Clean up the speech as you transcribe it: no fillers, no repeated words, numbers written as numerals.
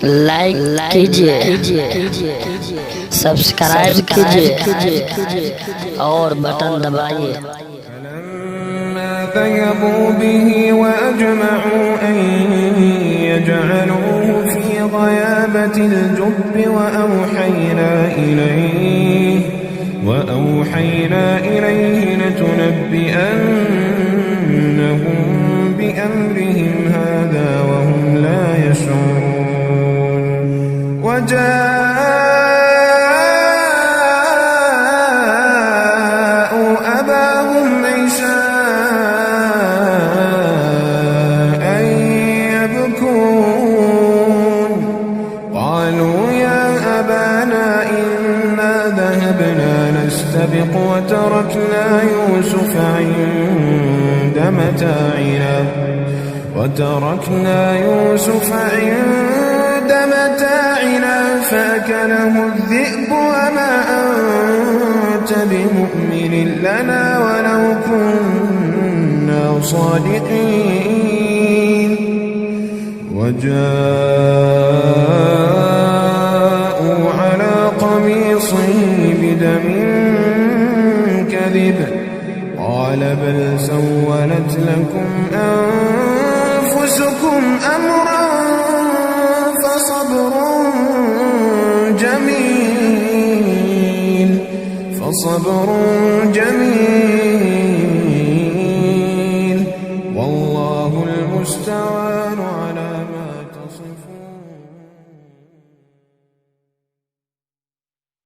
लाइक कीजिए, सब्सक्राइब कीजिए और बटन दबाइए। فَكَذَّبُوا بِهِ وَأَجْمَعُوا أَن يَجْعَلُوهُ فِي غَيَابَتِ الْجُبِّ وَأَوْحَيْنَا إِلَيْهِ لَتُنَبِّئَنَّهُم بِأَمْرِهِمْ هَٰذَا وَهُمْ لَا يَشْعُرُونَ وَجَاءُوا أَبَاهُمْ عِشَاءً يَبْكُونَ قَالُوا يَا أَبَانَا إِنَّا ذَهَبْنَا نَسْتَبِقُ وَتَرَكْنَا يُوسُفَ عِندَ مَتَاعِنَا فَأَكَلَهُ الذِّئْبُ وَمَا أَنتَ بِمُؤْمِنٍ لَّنَا وَلَوْ كُنَّا صَادِقِينَ وَجَاءُوا عَلَىٰ قَمِيصِهِ بِدَمٍ كَذِبٍ قَالَ بَلْ سَوَّلَتْ لَكُمْ أَنفُسُكُمْ أَمْرًا فَصَبْرٌ جَمِيلٌ